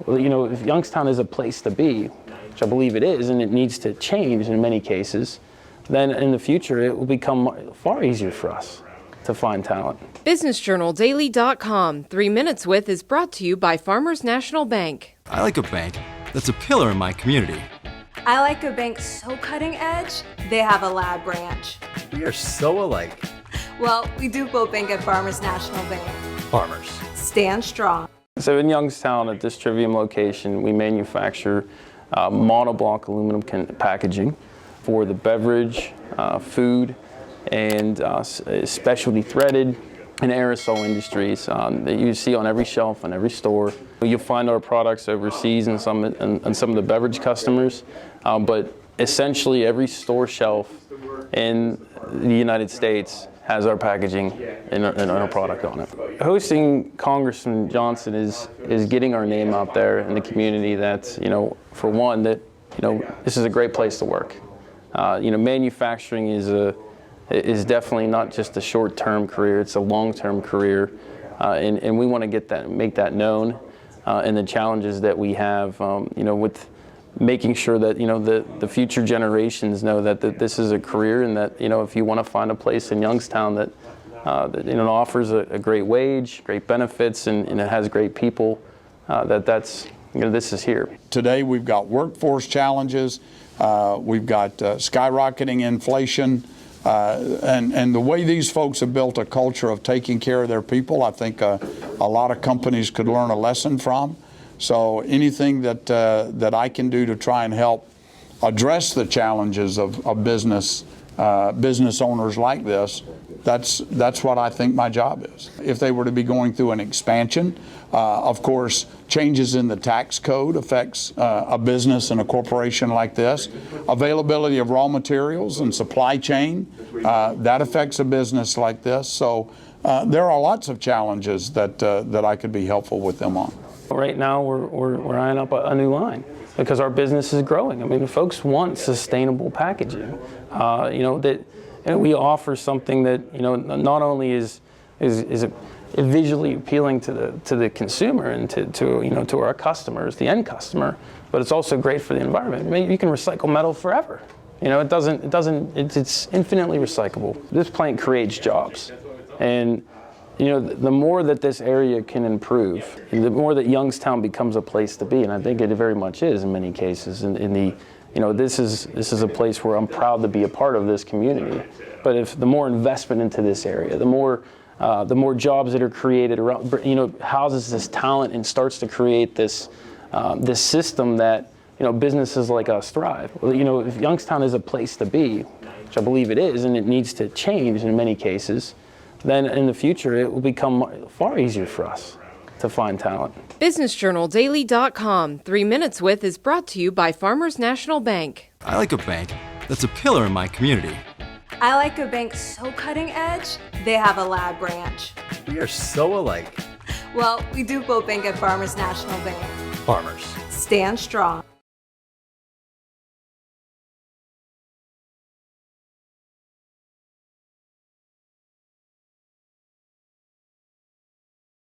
Well, if Youngstown is a place to be, which I believe it is, and it needs to change in many cases, then in the future it will become far easier for us to find talent. BusinessJournalDaily.com. 3 Minutes With is brought to you by Farmers National Bank. I like a bank that's a pillar in my community. I like a bank so cutting edge, they have a lab branch. We are so alike. Well, we do both bank at Farmers National Bank. Farmers. Stand strong. So in Youngstown at this Trivium location, we manufacture monoblock aluminum packaging for the beverage, food, and specialty threaded and aerosol industries that you see on every shelf in every store. You'll find our products overseas and some of the beverage customers, but essentially every store shelf in the United States has our packaging and our product on it. Hosting Congressman Johnson is getting our name out there in the community. That's, for one, that this is a great place to work. Manufacturing is definitely not just a short-term career; it's a long-term career, and we want to make that known, and the challenges that we have, with making sure that the future generations know that this is a career, and that if you want to find a place in Youngstown that offers a great wage, great benefits, and it has great people, this is here. Today we've got workforce challenges, we've got skyrocketing inflation, and the way these folks have built a culture of taking care of their people, I think a lot of companies could learn a lesson from. So anything that I can do to try and help address the challenges of business owners like this, that's what I think my job is. If they were to be going through an expansion, of course, changes in the tax code affects a business and a corporation like this. Availability of raw materials and supply chain, that affects a business like this. So there are lots of challenges that I could be helpful with them on. Right now, we're eyeing up a new line because our business is growing. I mean, folks want sustainable packaging. We offer something that not only is visually appealing to the consumer and to our customers, the end customer, but it's also great for the environment. I mean, you can recycle metal forever. It's infinitely recyclable. This plant creates jobs, and the more that this area can improve, the more that Youngstown becomes a place to be, and I think it very much is in many cases. This is a place where I'm proud to be a part of this community. But if the more investment into this area, the more jobs that are created around, houses this talent and starts to create this system that businesses like us thrive. Well, if Youngstown is a place to be, which I believe it is, and it needs to change in many cases, then in the future it will become far easier for us to find talent. BusinessJournalDaily.com. 3 Minutes With is brought to you by Farmers National Bank. I like a bank that's a pillar in my community. I like a bank so cutting edge, they have a lab branch. We are so alike. Well, we do both bank at Farmers National Bank. Farmers. Stand strong.